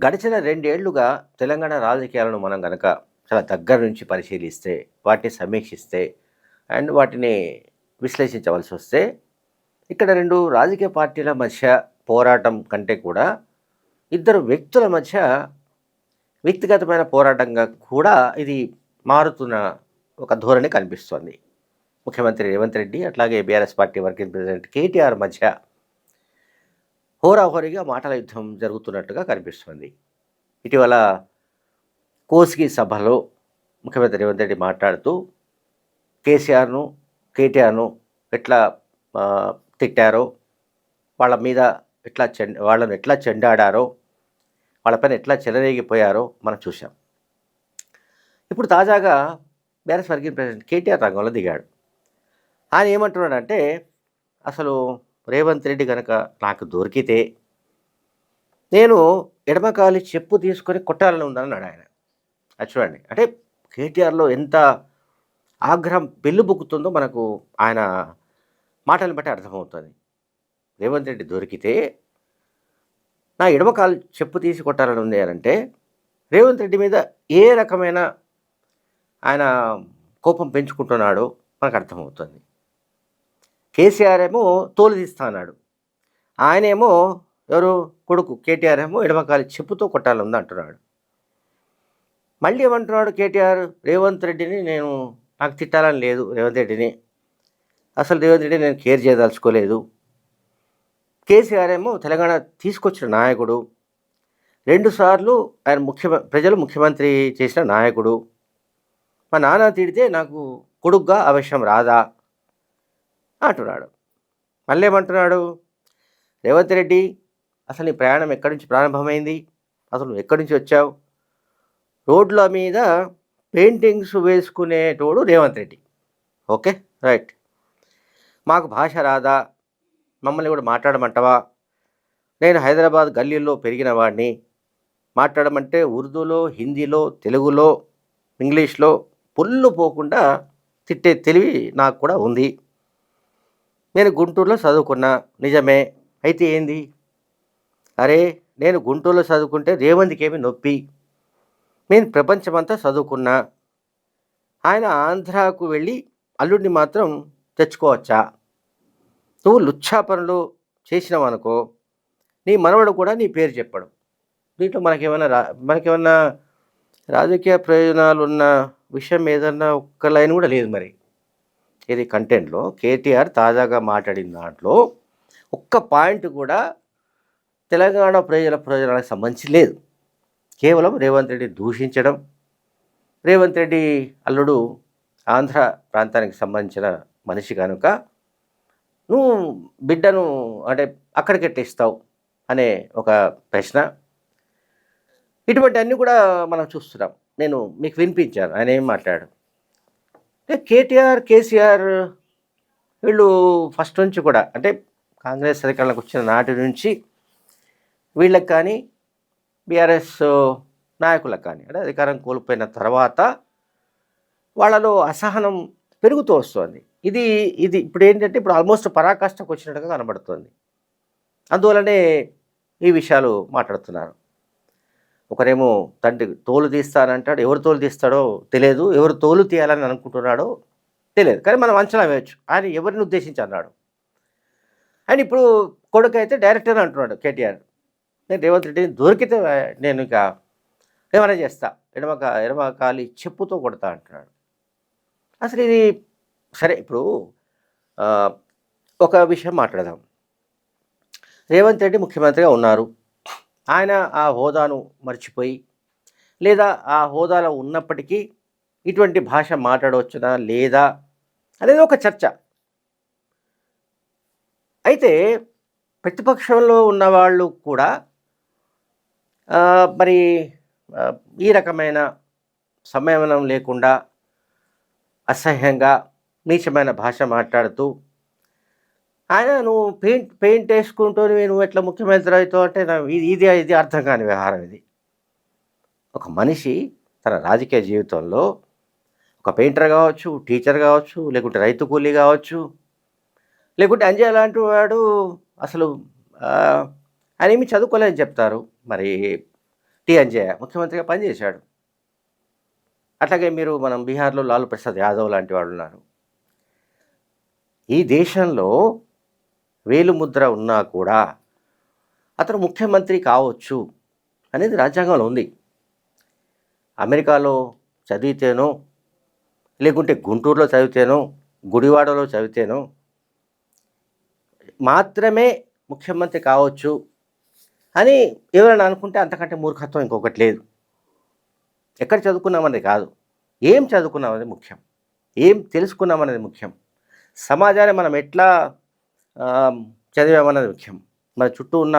గడిచిన 2 ఏళ్లుగా తెలంగాణ రాజకీయాలను మనం గనక చాలా దగ్గర నుంచి పరిశీలిస్తే, వాటిని సమీక్షిస్తే అండ్ వాటిని విశ్లేషించవలసొస్తే, ఇక్కడ 2 రాజకీయ పార్టీల మధ్య పోరాటం కంటే కూడా, ఇద్దరు వ్యక్తుల మధ్య వ్యక్తిగతమైన పోరాటంగా కూడా ఇది మారుతున్న ఒక ధోరణి కనిపిస్తోంది. ముఖ్యమంత్రి రేవంత్ రెడ్డి, అట్లాగే BRS party working president KTR మధ్య హోరాహోరీగా మాటల యుద్ధం జరుగుతున్నట్టుగా కనిపిస్తుంది. ఇటీవల కోస్గి సభలో ముఖ్యమంత్రి రేవంత్ రెడ్డి మాట్లాడుతూ కేసీఆర్ను, కేటీఆర్ను ఎట్లా తిట్టారో, వాళ్ళ మీద వాళ్ళను ఎట్లా చెండాడారో, వాళ్ళపైన ఎట్లా చెలరేగిపోయారో మనం చూసాం. ఇప్పుడు తాజాగా బీఆర్ఎస్ వర్కింగ్ ప్రెసిడెంట్ కేటీఆర్ రంగంలో దిగాడు. ఆయన ఏమంటున్నాడంటే, అసలు రేవంత్ రెడ్డి కనుక నాకు దొరికితే నేను ఎడమకాలి చెప్పు తీసుకొని కొట్టాలని ఉందన్నాడు ఆయన. అది చూడండి, అంటే కేటీఆర్లో ఎంత ఆగ్రహం పెళ్ళుబుక్కుతుందో మనకు ఆయన మాటలను బట్టి అర్థమవుతుంది. రేవంత్ రెడ్డి దొరికితే నా ఎడమకాలు చెప్పు తీసి కొట్టాలని ఉంది అంటే, రేవంత్ రెడ్డి మీద ఏ రకమైన ఆయన కోపం పెంచుకుంటున్నాడో మనకు అర్థమవుతుంది. కేసీఆర్ ఏమో తోలు తీస్తా అన్నాడు, ఆయనేమో ఎవరు కొడుకు కేటీఆర్ ఏమో ఎడమకాలి చెప్పుతో కొట్టాలని ఉంది అంటున్నాడు. మళ్ళీ ఏమంటున్నాడు కేటీఆర్, రేవంత్ రెడ్డిని నాకు తిట్టాలని లేదు, రేవంత్ రెడ్డిని అసలు రేవంత్ రెడ్డి నేను కేర్ చేయదలుచుకోలేదు. కేసీఆర్ ఏమో తెలంగాణ తీసుకొచ్చిన నాయకుడు, 2 సార్లు ఆయన ప్రజలు ముఖ్యమంత్రి చేసిన నాయకుడు, మా నాన్న తిడితే నాకు కొడుగ్గా అవశ్యం రాదా అంటున్నాడు. మళ్ళీ ఏమంటున్నాడు, రేవంత్ రెడ్డి అసలు నీ ప్రయాణం ఎక్కడి నుంచి ప్రారంభమైంది, అసలు నువ్వు ఎక్కడి నుంచి వచ్చావు, రోడ్ల మీద పెయింటింగ్స్ వేసుకునేటోడు రేవంత్ రెడ్డి, ఓకే రైట్, మాకు భాష రాదా, మమ్మల్ని కూడా మాట్లాడమంటావా, నేను హైదరాబాద్ గల్లీల్లో పెరిగిన వాడిని, మాట్లాడమంటే ఉర్దూలో, హిందీలో, తెలుగులో, ఇంగ్లీష్లో పొల్లు పోకుండా తిట్టే తెలివి నాకు కూడా ఉంది, నేను గుంటూరులో చదువుకున్నా నిజమే, అయితే ఏంది, అరే నేను గుంటూరులో చదువుకుంటే రేవంత్కి ఏమి నొప్పి, నేను ప్రపంచమంతా చదువుకున్నా, ఆయన ఆంధ్రాకు వెళ్ళి అల్లుడిని మాత్రం తెచ్చుకోవచ్చా, నువ్వు లుచ్చా పనులు చేసినావు అనుకో, నీ మనవడు కూడా నీ పేరు చెప్పడు, దీంట్లో మనకేమన్నా రాజకీయ ప్రయోజనాలు ఉన్న విషయం ఏదన్నా ఒక్క లైన్ కూడా లేదు. మరి ఇది కంటెంట్లో కేటీఆర్ తాజాగా మాట్లాడిన దాంట్లో ఒక్క పాయింట్ కూడా తెలంగాణ ప్రయోజనాలకు సంబంధించి లేదు. కేవలం రేవంత్ రెడ్డి దూషించడం, రేవంత్ రెడ్డి అల్లుడు ఆంధ్ర ప్రాంతానికి సంబంధించిన మనిషి కనుక నువ్వు బిడ్డను అంటే అక్కడికి ఎట్టిస్తావు అనే ఒక ప్రశ్న, ఇటువంటి అన్నీ కూడా మనం చూస్తున్నాం. నేను మీకు వినిపించాను ఆయన ఏం మాట్లాడు. కేటీఆర్, కేసీఆర్ వీళ్ళు ఫస్ట్ నుంచి కూడా అంటే కాంగ్రెస్ అధికారంలోకి వచ్చిన నాటి నుంచి వీళ్ళకి కానీ బీఆర్ఎస్ నాయకులకు కానీ అంటే అధికారం కోల్పోయిన తర్వాత వాళ్ళలో అసహనం పెరుగుతూ వస్తుంది. ఇది ఇప్పుడు ఏంటంటే ఇప్పుడు ఆల్మోస్ట్ పరాకాష్ఠకు వచ్చినట్టుగా కనబడుతుంది. అందువలనే ఈ విషయాలు మాట్లాడుతున్నారు. ఒకరేమో తండ్రి తోలు తీస్తానంటాడు, ఎవరు తోలు తీస్తాడో తెలియదు, ఎవరు తోలు తీయాలని అనుకుంటున్నాడో తెలియదు, కానీ మనం అంచనా వేయచ్చు ఆయన ఎవరిని ఉద్దేశించి అన్నాడు. అండ్ ఇప్పుడు కొడుకు అయితే డైరెక్టర్ అంటున్నాడు కేటీఆర్, నేను రేవంత్ రెడ్డిని దొరికితే నేను ఇక ఏమైనా చేస్తా, ఎడమకాలి చెప్పుతో కొడతా అంటున్నాడు. అసలు ఇది సరే. ఇప్పుడు ఒక విషయం మాట్లాడదాం. రేవంత్ రెడ్డి ముఖ్యమంత్రిగా ఉన్నారు, ఆయన ఆ హోదాను మర్చిపోయి లేదా ఆ హోదాలో ఉన్నప్పటికీ ఇటువంటి భాష మాట్లాడవచ్చునా లేదా అనేది ఒక చర్చ. అయితే ప్రతిపక్షంలో ఉన్నవాళ్ళు కూడా మరి ఈ రకమైన సంయమనం లేకుండా అసహ్యంగా నీచమైన భాష మాట్లాడుతూ ఆయన నువ్వు పెయింట్ వేసుకుంటూ నువ్వు ఎట్లా ముఖ్యమంత్రి అవుతావు అంటే ఇది అర్థం కాని వ్యవహారం. ఇది ఒక మనిషి తన రాజకీయ జీవితంలో ఒక పెయింటర్ కావచ్చు, టీచర్ కావచ్చు, లేకుంటే రైతు కూలీ కావచ్చు, లేకుంటే అంజయ్ లాంటి వాడు అసలు ఆయన ఏమి చదువుకోలేదని చెప్తారు. మరి అంజయ్య ముఖ్యమంత్రిగా పనిచేశాడు. అట్లాగే మీరు మనం బీహార్లో లాలూ ప్రసాద్ యాదవ్ లాంటి వాళ్ళు ఉన్నారు. ఈ దేశంలో వేలిముద్ర ఉన్నా కూడా అతను ముఖ్యమంత్రి కావచ్చు అనేది రాజ్యాంగంలో ఉంది. అమెరికాలో చదివితేనో, లేకుంటే గుంటూరులో చదివితేనో, గుడివాడలో చదివితేనో మాత్రమే ముఖ్యమంత్రి కావచ్చు అని ఎవరైనా అనుకుంటే అంతకంటే మూర్ఖత్వం ఇంకొకటి లేదు. ఎక్కడ చదువుకున్నామనేది కాదు, ఏం చదువుకున్నామనేది ముఖ్యం, ఏం తెలుసుకున్నామనేది ముఖ్యం, సమాజాన్ని మనం ఎట్లా చదివామన్నది ముఖ్యం, మన చుట్టూ ఉన్న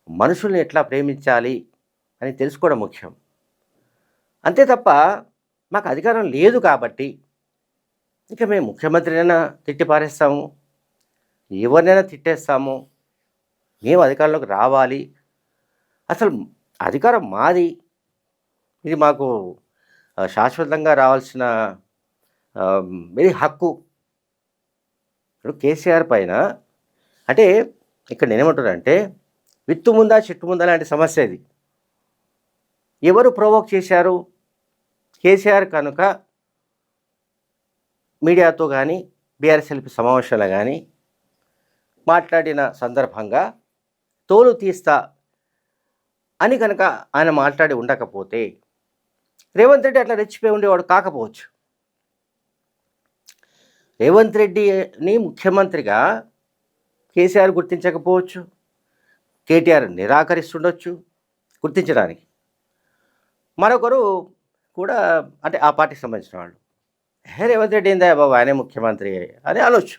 మనుషుల్ని ఎట్లా ప్రేమించాలి అని తెలుసుకోవడం ముఖ్యం. అంతే తప్ప మాకు అధికారం లేదు కాబట్టి ఇక మేము ముఖ్యమంత్రినైనా తిట్టి పారేస్తాము, ఎవరినైనా తిట్టేస్తాము, మేము అధికారంలోకి రావాలి, అసలు అధికారం మాది, ఇది మాకు శాశ్వతంగా రావాల్సిన ఇది హక్కు. ఇప్పుడు కేసీఆర్ పైన అంటే ఇక్కడ నేనేమంటున్నానంటే విత్తు ముందా చెట్టు ముందా లాంటి సమస్య ఇది. ఎవరు ప్రొవోక్ చేశారు? కేసీఆర్ కనుక మీడియాతో కానీ బీఆర్ఎస్ఎల్పి సమావేశాలు కానీ మాట్లాడిన సందర్భంగా తోలు తీస్తా అని కనుక ఆయన మాట్లాడి ఉండకపోతే రేవంత్ రెడ్డి అట్లా రెచ్చిపోయి ఉండేవాడు కాకపోవచ్చు. రేవంత్ రెడ్డిని ముఖ్యమంత్రిగా కేసీఆర్ గుర్తించకపోవచ్చు, కేటీఆర్ నిరాకరిస్తుండొచ్చు గుర్తించడానికి. మరొకరు కూడా అంటే ఆ పార్టీకి సంబంధించిన వాళ్ళు రేవంత్ రెడ్డి ఏందా బాబు ఆయనే ముఖ్యమంత్రి అని అనొచ్చు.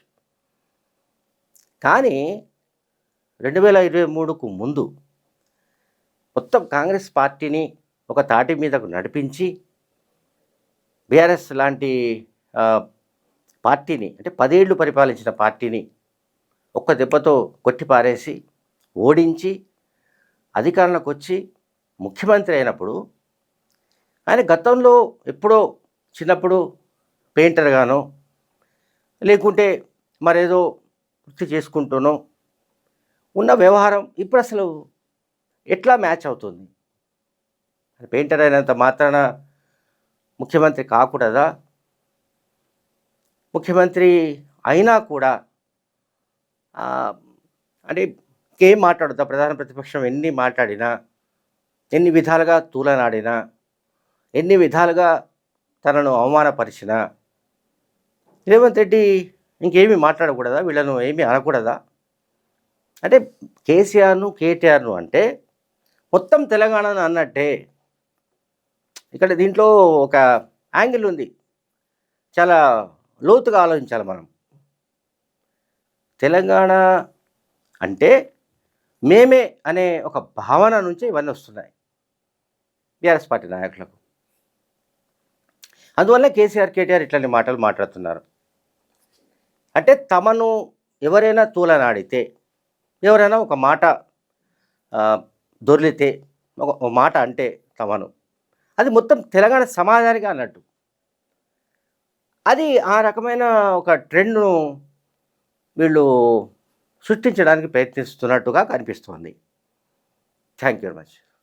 కానీ 2023కు ముందు మొత్తం కాంగ్రెస్ పార్టీని ఒక తాటి మీదకు నడిపించి బీఆర్ఎస్ లాంటి పార్టీని అంటే 10 ఏళ్ళు పరిపాలించిన పార్టీని ఒక్క దెబ్బతో కొట్టి పారేసి ఓడించి అధికారంలోకి వచ్చి ముఖ్యమంత్రి అయినప్పుడు ఆయన గతంలో ఎప్పుడో చిన్నప్పుడు పెయింటర్గానో లేకుంటే మరేదో వృత్తి చేసుకుంటూనో ఉన్న వ్యవహారం ఇప్పుడు అసలు ఎట్లా మ్యాచ్ అవుతుంది? పెయింటర్ అయినంత మాత్రాన ముఖ్యమంత్రి కాకూడదా? ముఖ్యమంత్రి అయినా కూడా అంటే ఇంకేం మాట్లాడుతా, ప్రధాన ప్రతిపక్షం ఎన్ని మాట్లాడినా, ఎన్ని విధాలుగా తూలనాడినా, ఎన్ని విధాలుగా తనను అవమానపరిచినా రేవంత్ రెడ్డి ఇంకేమీ మాట్లాడకూడదా? వీళ్ళను ఏమీ అనకూడదా? అంటే కేసీఆర్ను కేటీఆర్ను అంటే మొత్తం తెలంగాణను అన్నట్టే. ఇక్కడ దీంట్లో ఒక యాంగిల్ ఉంది, చాలా లోతుగా ఆలోచించాలి మనం. తెలంగాణ అంటే మేమే అనే ఒక భావన నుంచి ఇవన్నీ వస్తున్నాయి బీఆర్ఎస్ పార్టీ నాయకులకు. అందువల్ల కేసీఆర్ కేటీఆర్ ఇట్లాంటి మాటలు మాట్లాడుతున్నారు. అంటే తమను ఎవరైనా తూలనాడితే, ఎవరైనా ఒక మాట దొర్లితే, ఒక మాట అంటే తమను, అది మొత్తం తెలంగాణ సమాజానికి అన్నట్టు. అది ఆ రకమైన ఒక ట్రెండ్ను వీళ్ళు సృష్టించడానికి ప్రయత్నిస్తున్నట్టుగా కనిపిస్తోంది. Thank you very much.